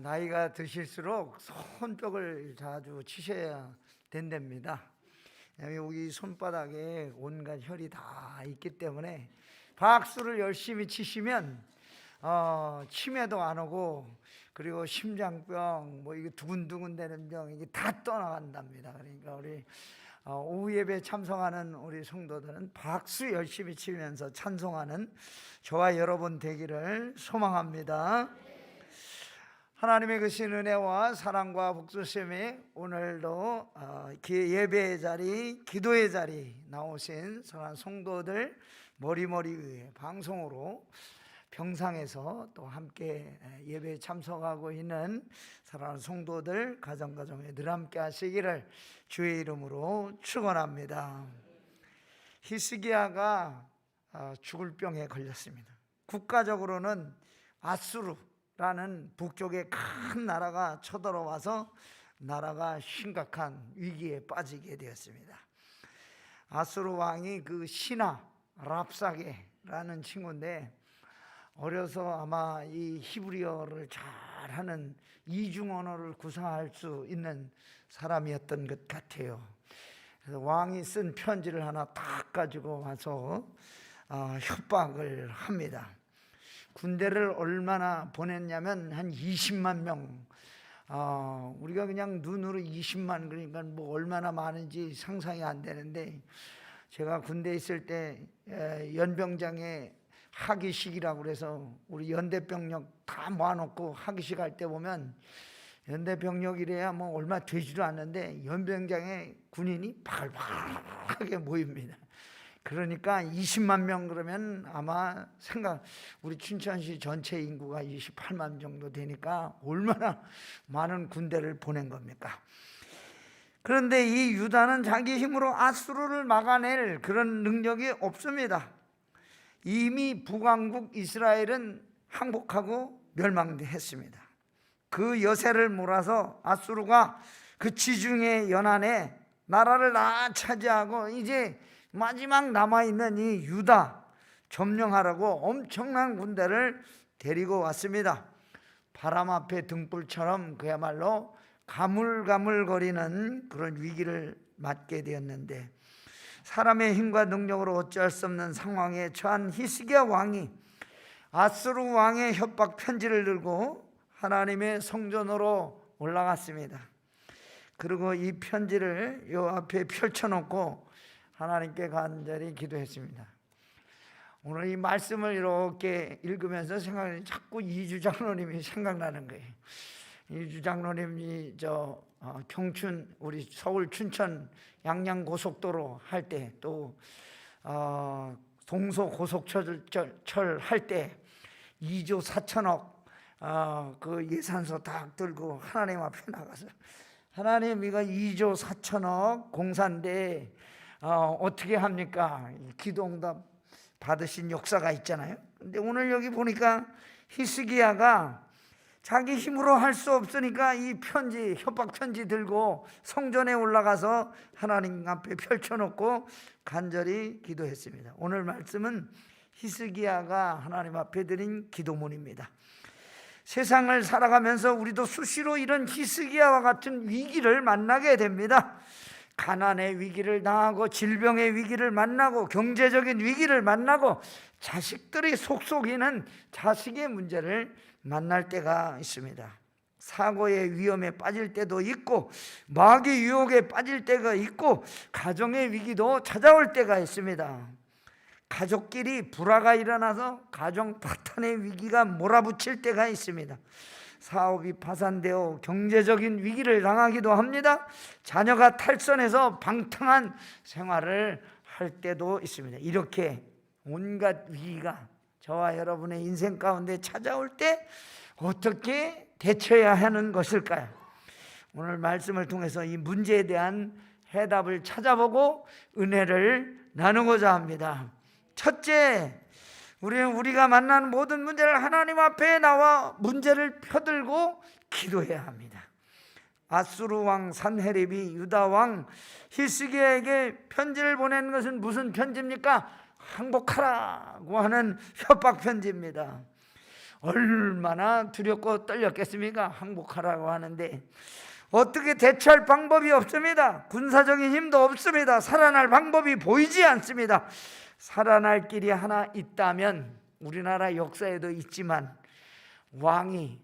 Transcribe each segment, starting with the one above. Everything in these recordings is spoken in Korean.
나이가 드실수록 손뼉을 자주 치셔야 된답니다. 여기 손바닥에 온갖 혈이 다 있기 때문에 박수를 열심히 치시면 치매도 안 오고, 그리고 심장병, 이게 두근두근 되는 병, 이게 다 떠나간답니다. 그러니까 우리 오후 예배 참석하는 우리 성도들은 박수 열심히 치면서 찬송하는 저와 여러분 되기를 소망합니다. 하나님의 그 신은혜와 사랑과 복수심이 오늘도 예배의 자리, 기도의 자리 나오신 사랑하는 성도들 머리머리 위에 방송으로 병상에서 또 함께 예배에 참석하고 있는 사랑하는 성도들 가정가정에 늘 함께 하시기를 주의 이름으로 축원합니다. 히스기야가 죽을 병에 걸렸습니다. 국가적으로는 아수르라는 북쪽의 큰 나라가 쳐들어와서 나라가 심각한 위기에 빠지게 되었습니다. 아수르 왕이 그 신하 랍사게라는 친구인데, 어려서 아마 이 히브리어를 잘하는 이중 언어를 구사할 수 있는 사람이었던 것 같아요. 그래서 왕이 쓴 편지를 하나 딱 가지고 와서 협박을 합니다. 군대를 얼마나 보냈냐면 한 20만 명. 우리가 그냥 눈으로 20만, 그러니까 얼마나 많은지 상상이 안 되는데, 제가 군대에 있을 때 연병장에 하기식이라고 그래서 우리 연대병력 다 모아놓고 하기식 할 때 보면 연대병력이래야 얼마 되지도 않는데 연병장에 군인이 바글바글하게 모입니다. 그러니까 20만 명 그러면 아마 우리 춘천시 전체 인구가 28만 정도 되니까 얼마나 많은 군대를 보낸 겁니까? 그런데 이 유다는 자기 힘으로 아수르를 막아낼 그런 능력이 없습니다. 이미 북왕국 이스라엘은 항복하고 멸망했습니다. 그 여세를 몰아서 아수르가 그 지중해 연안에 나라를 다 차지하고 이제 마지막 남아있는 이 유다 점령하라고 엄청난 군대를 데리고 왔습니다. 바람 앞에 등불처럼 그야말로 가물가물거리는 그런 위기를 맞게 되었는데, 사람의 힘과 능력으로 어찌할 수 없는 상황에 처한 히스기야 왕이 아수르 왕의 협박 편지를 들고 하나님의 성전으로 올라갔습니다. 그리고 이 편지를 요 앞에 펼쳐놓고 하나님께 간절히 기도했습니다. 오늘 이 말씀을 이렇게 읽으면서 자꾸 이주 장로님이 생각나는 거예요. 이주 장로님이 경춘, 우리 서울 춘천 양양 고속도로 할 때, 또 동서 고속철 할 때 2조 4천억 그 예산서 딱 들고 하나님 앞에 나가서, 하나님 이거 2조 4천억 공사인데 어떻게 합니까? 기도응답 받으신 역사가 있잖아요. 근데 오늘 여기 보니까 히스기야가 자기 힘으로 할 수 없으니까 이 편지, 협박 편지 들고 성전에 올라가서 하나님 앞에 펼쳐놓고 간절히 기도했습니다. 오늘 말씀은 히스기야가 하나님 앞에 드린 기도문입니다. 세상을 살아가면서 우리도 수시로 이런 히스기야와 같은 위기를 만나게 됩니다. 가난의 위기를 당하고, 질병의 위기를 만나고, 경제적인 위기를 만나고, 자식들이 속속이는 자식의 문제를 만날 때가 있습니다. 사고의 위험에 빠질 때도 있고, 마귀 유혹에 빠질 때가 있고, 가정의 위기도 찾아올 때가 있습니다. 가족끼리 불화가 일어나서 가정 파탄의 위기가 몰아붙일 때가 있습니다. 사업이 파산되어 경제적인 위기를 당하기도 합니다. 자녀가 탈선해서 방탕한 생활을 할 때도 있습니다. 이렇게 온갖 위기가 저와 여러분의 인생 가운데 찾아올 때 어떻게 대처해야 하는 것일까요? 오늘 말씀을 통해서 이 문제에 대한 해답을 찾아보고 은혜를 나누고자 합니다. 첫째, 우리가 만나는 모든 문제를 하나님 앞에 나와 문제를 펴들고 기도해야 합니다. 아수르 왕 산헤립이 유다 왕 히스기야에게 편지를 보낸 것은 무슨 편지입니까? 항복하라고 하는 협박 편지입니다. 얼마나 두렵고 떨렸겠습니까? 항복하라고 하는데 어떻게 대처할 방법이 없습니다. 군사적인 힘도 없습니다. 살아날 방법이 보이지 않습니다. 살아날 길이 하나 있다면 우리나라 역사에도 있지만 왕이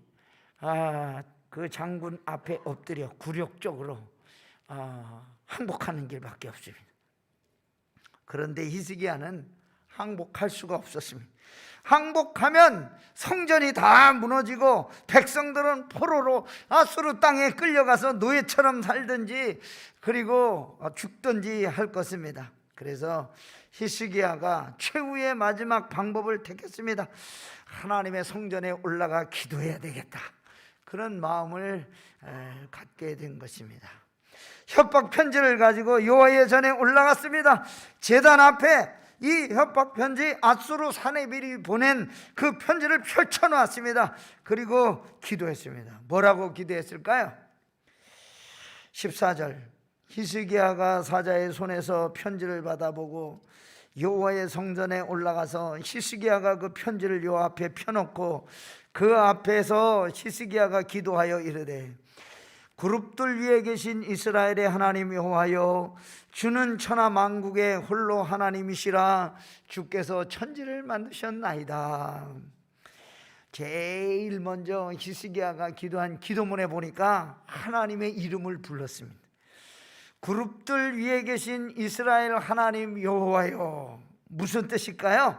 그 장군 앞에 엎드려 굴욕적으로 항복하는 길밖에 없습니다. 그런데 히스기야는 항복할 수가 없었습니다. 항복하면 성전이 다 무너지고 백성들은 포로로 아수르 땅에 끌려가서 노예처럼 살든지 그리고 죽든지 할 것입니다. 그래서 히스기야가 최후의 마지막 방법을 택했습니다. 하나님의 성전에 올라가 기도해야 되겠다, 그런 마음을 갖게 된 것입니다. 협박 편지를 가지고 여호와의 전에 올라갔습니다. 제단 앞에 이 협박 편지, 아수르 사네빌이 보낸 그 편지를 펼쳐놓았습니다. 그리고 기도했습니다. 뭐라고 기도했을까요? 14절, 히스기야가 사자의 손에서 편지를 받아보고 여호와의 성전에 올라가서 히스기야가 그 편지를 여호와 앞에 펴놓고 그 앞에서 히스기야가 기도하여 이르되, 그룹들 위에 계신 이스라엘의 하나님 여호와여, 주는 천하 만국의 홀로 하나님이시라. 주께서 천지를 만드셨나이다. 제일 먼저 히스기야가 기도한 기도문에 보니까 하나님의 이름을 불렀습니다. 그룹들 위에 계신 이스라엘 하나님 여호와여, 무슨 뜻일까요?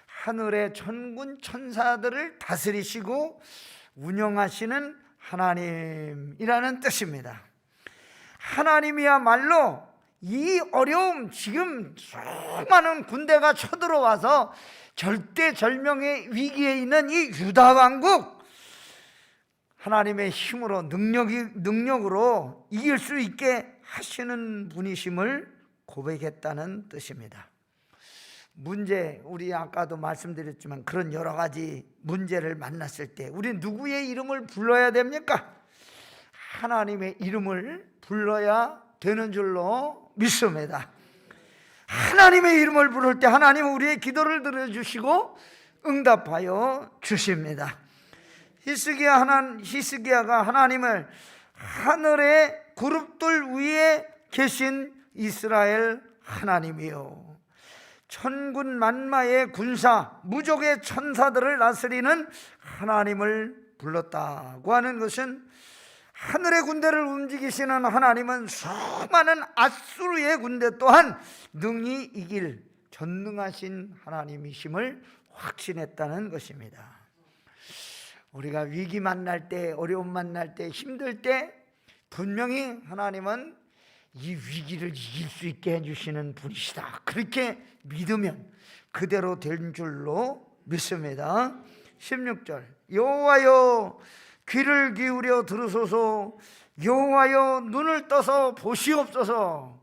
하늘의 천군 천사들을 다스리시고 운영하시는 하나님이라는 뜻입니다. 하나님이야말로 이 어려움, 지금 수많은 군대가 쳐들어와서 절대절명의 위기에 있는 이 유다 왕국, 하나님의 힘으로 능력으로 이길 수 있게 하시는 분이심을 고백했다는 뜻입니다. 문제, 우리 아까도 말씀드렸지만 그런 여러 가지 문제를 만났을 때 우리 누구의 이름을 불러야 됩니까? 하나님의 이름을 불러야 되는 줄로 믿습니다. 하나님의 이름을 부를 때 하나님은 우리의 기도를 들어주시고 응답하여 주십니다. 히스기야가 하나님을 하늘의 그룹들 위에 계신 이스라엘 하나님이요, 천군 만마의 군사, 무족의 천사들을 다스리는 하나님을 불렀다고 하는 것은, 하늘의 군대를 움직이시는 하나님은 수많은 아수르의 군대 또한 능히 이길 전능하신 하나님이심을 확신했다는 것입니다. 우리가 위기 만날 때, 어려움 만날 때, 힘들 때 분명히 하나님은 이 위기를 이길 수 있게 해주시는 분이시다, 그렇게 믿으면 그대로 된 줄로 믿습니다. 16절, 여호와여 귀를 기울여 들으소서, 여호와여 눈을 떠서 보시옵소서.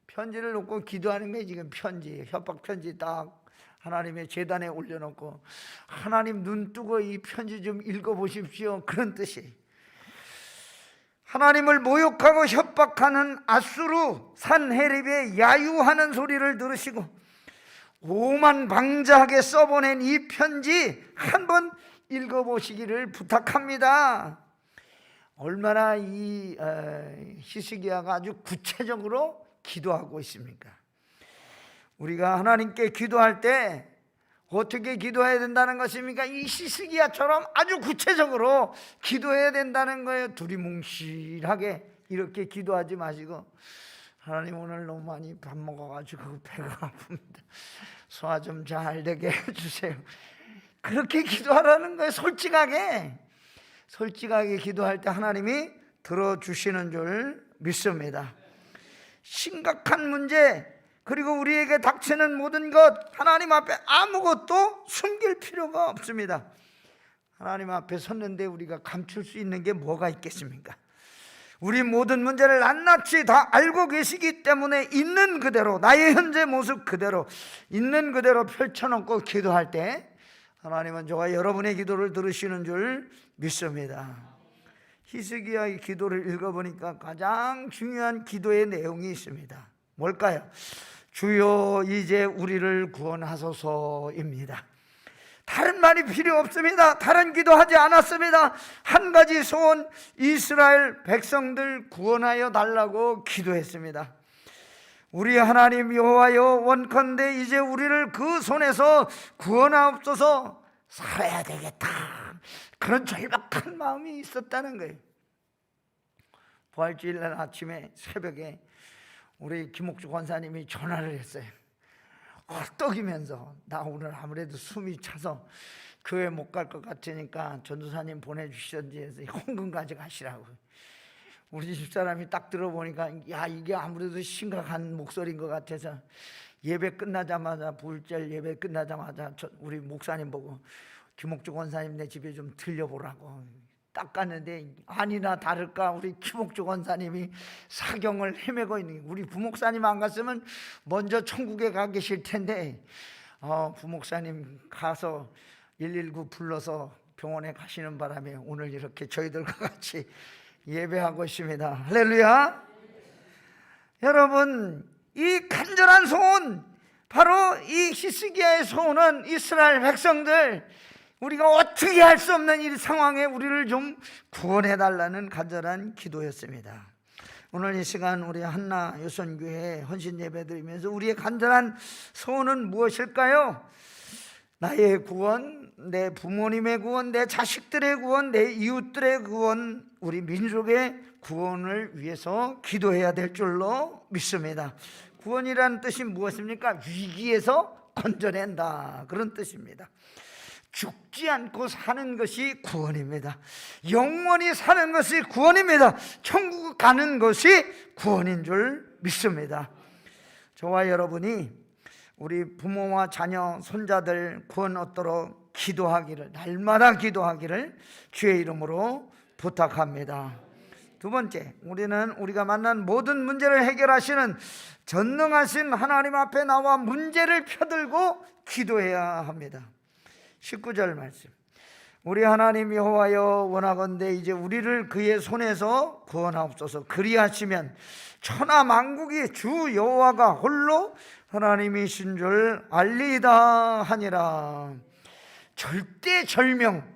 편지를 놓고 기도하는 게 지금 편지, 협박 편지 딱 하나님의 제단에 올려놓고 하나님 눈 뜨고 이 편지 좀 읽어보십시오, 그런 뜻이. 하나님을 모욕하고 협박하는 아수르 산헤립의 야유하는 소리를 들으시고 오만방자하게 써보낸 이 편지 한번 읽어보시기를 부탁합니다. 얼마나 이 히스기야가 아주 구체적으로 기도하고 있습니까? 우리가 하나님께 기도할 때 어떻게 기도해야 된다는 것입니까? 이 히스기야처럼 아주 구체적으로 기도해야 된다는 거예요. 두리뭉실하게 이렇게 기도하지 마시고, 하나님 오늘 너무 많이 밥 먹어가지고 배가 아픕니다, 소화 좀 잘 되게 해주세요, 그렇게 기도하라는 거예요. 솔직하게 기도할 때 하나님이 들어주시는 줄 믿습니다. 심각한 문제, 그리고 우리에게 닥치는 모든 것, 하나님 앞에 아무것도 숨길 필요가 없습니다. 하나님 앞에 섰는데 우리가 감출 수 있는 게 뭐가 있겠습니까? 우리 모든 문제를 낱낱이 다 알고 계시기 때문에 있는 그대로, 나의 현재 모습 그대로 있는 그대로 펼쳐놓고 기도할 때 하나님은 저와 여러분의 기도를 들으시는 줄 믿습니다. 히스기야의 기도를 읽어보니까 가장 중요한 기도의 내용이 있습니다. 뭘까요? 주여 이제 우리를 구원하소서입니다. 다른 말이 필요 없습니다. 다른 기도하지 않았습니다. 한 가지 소원, 이스라엘 백성들 구원하여 달라고 기도했습니다. 우리 하나님 여호와여, 원컨대 이제 우리를 그 손에서 구원하옵소서. 살아야 되겠다, 그런 절박한 마음이 있었다는 거예요. 부활주일날 아침에 새벽에 우리 김옥주 권사님이 전화를 했어요. 헐떡이면서, 나 오늘 아무래도 숨이 차서 교회 못 갈 것 같으니까 전도사님 보내주시던지 해서 홍금까지 가시라고. 우리 집사람이 딱 들어보니까 야, 이게 아무래도 심각한 목소리인 것 같아서 예배 끝나자마자, 부활절 예배 끝나자마자 우리 목사님 보고 김옥주 권사님 내 집에 좀 들려보라고 딱 갔는데, 아니나 다를까 우리 김옥주 권사님이 사경을 헤매고 있는, 우리 부목사님 안 갔으면 먼저 천국에 가 계실 텐데 부목사님 가서 119 불러서 병원에 가시는 바람에 오늘 이렇게 저희들과 같이 예배하고 있습니다. 할렐루야. 여러분, 이 간절한 소원, 바로 이 히스기야의 소원은 이스라엘 백성들, 우리가 어떻게 할 수 없는 이 상황에 우리를 좀 구원해 달라는 간절한 기도였습니다. 오늘 이 시간 우리 한나 요선교회 헌신 예배 드리면서 우리의 간절한 소원은 무엇일까요? 나의 구원, 내 부모님의 구원, 내 자식들의 구원, 내 이웃들의 구원, 우리 민족의 구원을 위해서 기도해야 될 줄로 믿습니다. 구원이라는 뜻이 무엇입니까? 위기에서 건져낸다, 그런 뜻입니다. 죽지 않고 사는 것이 구원입니다. 영원히 사는 것이 구원입니다. 천국 가는 것이 구원인 줄 믿습니다. 저와 여러분이 우리 부모와 자녀, 손자들 구원 얻도록 기도하기를, 날마다 기도하기를 주의 이름으로 부탁합니다. 두 번째, 우리는 우리가 만난 모든 문제를 해결하시는 전능하신 하나님 앞에 나와 문제를 펴들고 기도해야 합니다. 19절 말씀, 우리 하나님 여호와여, 원하건대 이제 우리를 그의 손에서 구원하옵소서. 그리하시면 천하 만국이 주 여호와가 홀로 하나님이신 줄 알리이다 하니라. 절대절명,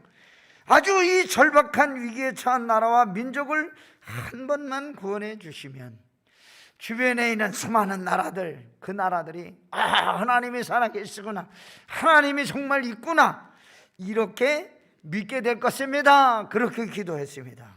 아주 이 절박한 위기에 처한 나라와 민족을 한 번만 구원해 주시면 주변에 있는 수많은 나라들, 그 나라들이 하나님이 살아계시구나, 하나님이 정말 있구나, 이렇게 믿게 될 것입니다. 그렇게 기도했습니다.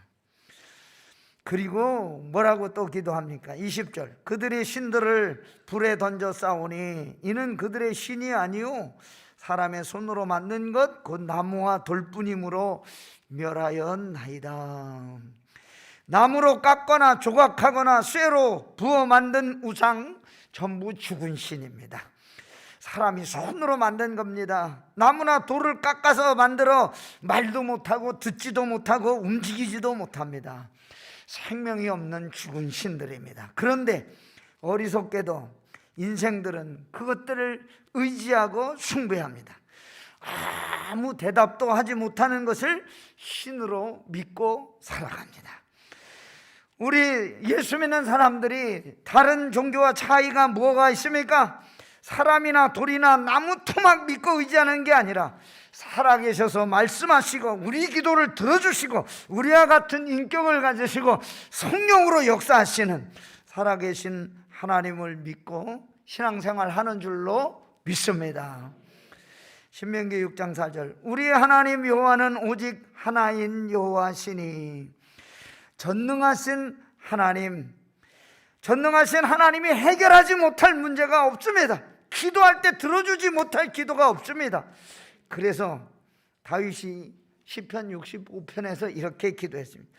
그리고 뭐라고 또 기도합니까? 20절, 그들의 신들을 불에 던져 싸우니 이는 그들의 신이 아니요 사람의 손으로 만든 것 곧 나무와 돌뿐이므로 멸하였나이다. 나무로 깎거나 조각하거나 쇠로 부어 만든 우상, 전부 죽은 신입니다. 사람이 손으로 만든 겁니다. 나무나 돌을 깎아서 만들어 말도 못하고 듣지도 못하고 움직이지도 못합니다. 생명이 없는 죽은 신들입니다. 그런데 어리석게도 인생들은 그것들을 의지하고 숭배합니다. 아무 대답도 하지 못하는 것을 신으로 믿고 살아갑니다. 우리 예수 믿는 사람들이 다른 종교와 차이가 뭐가 있습니까? 사람이나 돌이나 나무 토막 믿고 의지하는 게 아니라 살아계셔서 말씀하시고 우리 기도를 들어주시고 우리와 같은 인격을 가지시고 성령으로 역사하시는 살아계신 하나님을 믿고 신앙생활하는 줄로 믿습니다. 신명기 6장 4절, 우리 하나님 여호와는 오직 하나인 여호와시니. 전능하신 하나님, 전능하신 하나님이 해결하지 못할 문제가 없습니다. 기도할 때 들어주지 못할 기도가 없습니다. 그래서 다윗이 시편 65편에서 이렇게 기도했습니다.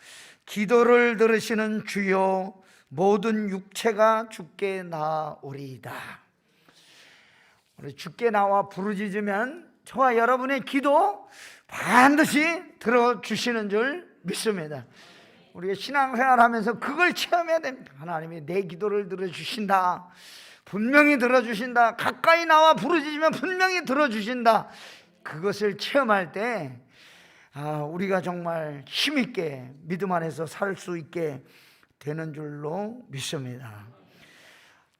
기도를 들으시는 주여, 모든 육체가 주께 나오리이다. 우리 주께 나와 부르짖으면 저와 여러분의 기도 반드시 들어주시는 줄 믿습니다. 우리가 신앙생활하면서 그걸 체험해야 됩니다. 하나님이 내 기도를 들어주신다, 분명히 들어주신다, 가까이 나와 부르짖으면 분명히 들어주신다. 그것을 체험할 때 우리가 정말 힘있게 믿음 안에서 살 수 있게 되는 줄로 믿습니다.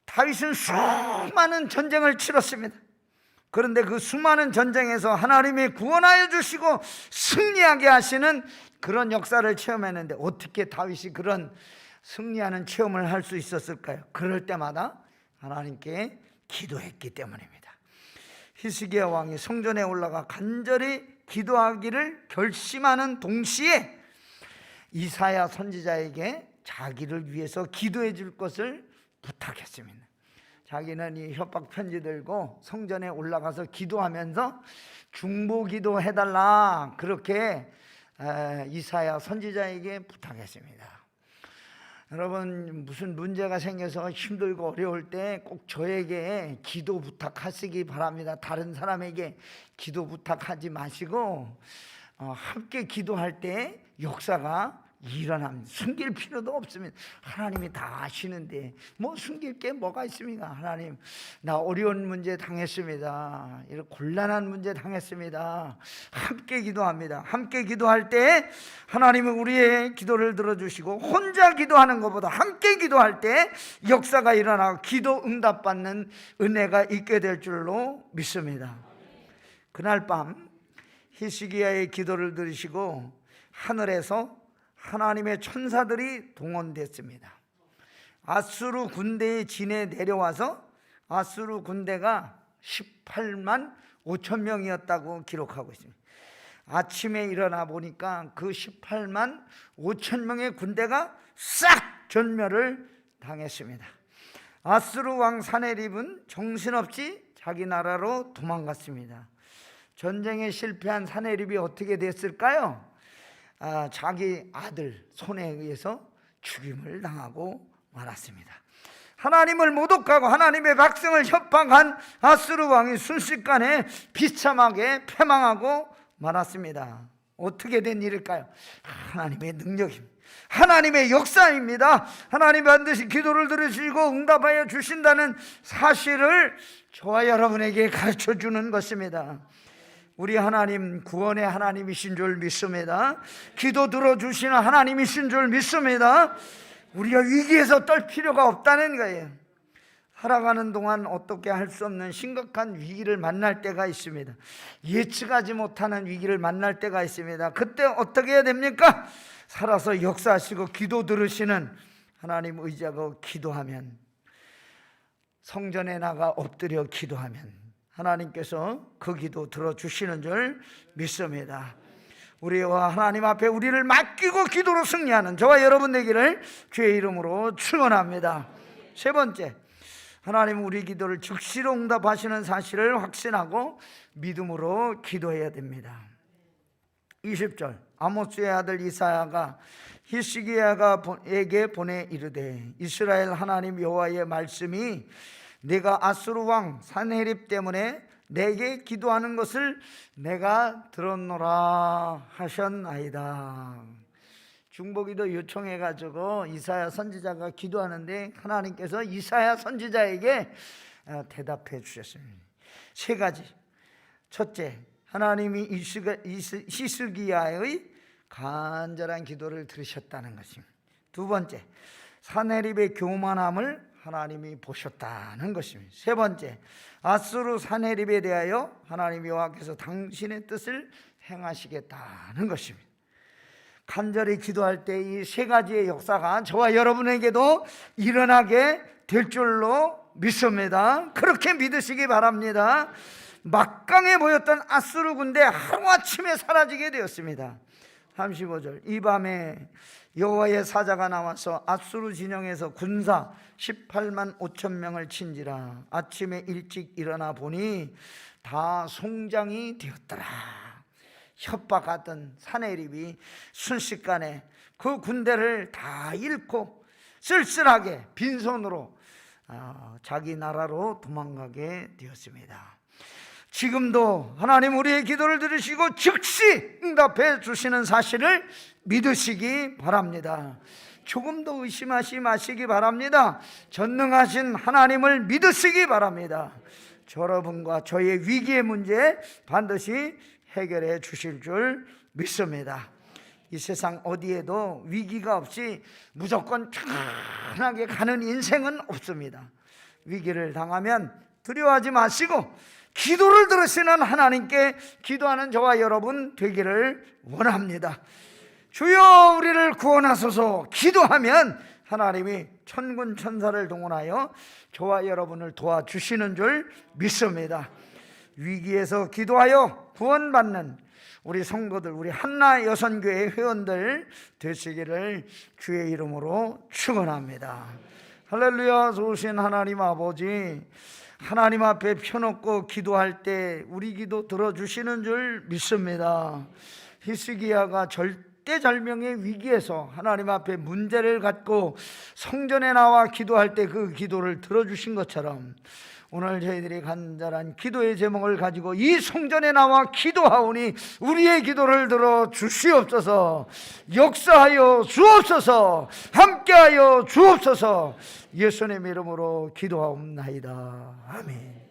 다윗은 수많은 전쟁을 치렀습니다. 그런데 그 수많은 전쟁에서 하나님이 구원하여 주시고 승리하게 하시는 그런 역사를 체험했는데 어떻게 다윗이 그런 승리하는 체험을 할 수 있었을까요? 그럴 때마다 하나님께 기도했기 때문입니다. 히스기야 왕이 성전에 올라가 간절히 기도하기를 결심하는 동시에 이사야 선지자에게 자기를 위해서 기도해 줄 것을 부탁했습니다. 자기는 이 협박 편지 들고 성전에 올라가서 기도하면서 중보기도 해달라, 그렇게 이사야 선지자에게 부탁했습니다. 여러분, 무슨 문제가 생겨서 힘들고 어려울 때 꼭 저에게 기도 부탁하시기 바랍니다. 다른 사람에게 기도 부탁하지 마시고 함께 기도할 때 역사가 일어납니다. 숨길 필요도 없습니다. 하나님이 다 아시는데 뭐 숨길 게 뭐가 있습니까? 하나님, 나 어려운 문제 당했습니다. 이런 곤란한 문제 당했습니다. 함께 기도합니다. 함께 기도할 때 하나님은 우리의 기도를 들어주시고, 혼자 기도하는 것보다 함께 기도할 때 역사가 일어나고 기도 응답받는 은혜가 있게 될 줄로 믿습니다. 그날 밤 히스기야의 기도를 들으시고 하늘에서 하나님의 천사들이 동원됐습니다. 아수르 군대의 진에 내려와서 아수르 군대가 18만 5천 명이었다고 기록하고 있습니다. 아침에 일어나 보니까 그 18만 5천 명의 군대가 싹 전멸을 당했습니다. 아수르 왕 사네립은 정신없이 자기 나라로 도망갔습니다. 전쟁에 실패한 사네립이 어떻게 됐을까요? 자기 아들 손에 의해서 죽임을 당하고 말았습니다. 하나님을 모독하고 하나님의 백성을 협박한 아수르 왕이 순식간에 비참하게 패망하고 말았습니다. 어떻게 된 일일까요? 하나님의 능력입니다. 하나님의 역사입니다. 하나님 반드시 기도를 들으시고 응답하여 주신다는 사실을 저와 여러분에게 가르쳐 주는 것입니다. 우리 하나님 구원의 하나님이신 줄 믿습니다. 기도 들어주시는 하나님이신 줄 믿습니다. 우리가 위기에서 떨 필요가 없다는 거예요. 살아가는 동안 어떻게 할 수 없는 심각한 위기를 만날 때가 있습니다. 예측하지 못하는 위기를 만날 때가 있습니다. 그때 어떻게 해야 됩니까? 살아서 역사하시고 기도 들으시는 하나님 의지하고 기도하면, 성전에 나가 엎드려 기도하면 하나님께서 그 기도 들어주시는 줄 믿습니다. 우리와 하나님 앞에 우리를 맡기고 기도로 승리하는 저와 여러분 되기를 주의 이름으로 축원합니다. 세 번째, 하나님 우리 기도를 즉시로 응답하시는 사실을 확신하고 믿음으로 기도해야 됩니다. 20절, 아모스의 아들 이사야가 히스기야에게 보내 이르되, 이스라엘 하나님 여호와의 말씀이 내가 아수르 왕 산헤립 때문에 내게 기도하는 것을 내가 들었노라 하셨나이다. 중보기도 요청해가지고 이사야 선지자가 기도하는데 하나님께서 이사야 선지자에게 대답해 주셨습니다. 세 가지. 첫째, 하나님이 히스기야의 간절한 기도를 들으셨다는 것입니다. 두 번째, 산헤립의 교만함을 하나님이 보셨다는 것입니다. 세 번째, 아수르 산헤립에 대하여 하나님 여호와께서 당신의 뜻을 행하시겠다는 것입니다. 간절히 기도할 때 이 세 가지의 역사가 저와 여러분에게도 일어나게 될 줄로 믿습니다. 그렇게 믿으시기 바랍니다. 막강해 보였던 아수르 군대 하루아침에 사라지게 되었습니다. 35절, 이 밤에 여호와의 사자가 나와서 아수르 진영에서 군사 18만 5천 명을 친지라. 아침에 일찍 일어나 보니 다 송장이 되었더라. 협박하던 산헤립이 순식간에 그 군대를 다 잃고 쓸쓸하게 빈손으로 자기 나라로 도망가게 되었습니다. 지금도 하나님 우리의 기도를 들으시고 즉시 응답해 주시는 사실을 믿으시기 바랍니다. 조금도 의심하지 마시기 바랍니다. 전능하신 하나님을 믿으시기 바랍니다. 여러분과 저의 위기의 문제 반드시 해결해 주실 줄 믿습니다. 이 세상 어디에도 위기가 없이 무조건 편하게 가는 인생은 없습니다. 위기를 당하면 두려워하지 마시고 기도를 들으시는 하나님께 기도하는 저와 여러분 되기를 원합니다. 주여 우리를 구원하소서 기도하면 하나님이 천군 천사를 동원하여 저와 여러분을 도와주시는 줄 믿습니다. 위기에서 기도하여 구원받는 우리 성도들, 우리 한나 여선교회 회원들 되시기를 주의 이름으로 축원합니다. 할렐루야. 좋으신 하나님 아버지, 하나님 앞에 펴놓고 기도할 때 우리 기도 들어주시는 줄 믿습니다. 히스기야가 절대절명의 위기에서 하나님 앞에 문제를 갖고 성전에 나와 기도할 때 그 기도를 들어주신 것처럼 오늘 저희들이 간절한 기도의 제목을 가지고 이 성전에 나와 기도하오니 우리의 기도를 들어 주시옵소서. 역사하여 주옵소서. 함께하여 주옵소서. 예수님 이름으로 기도하옵나이다. 아멘.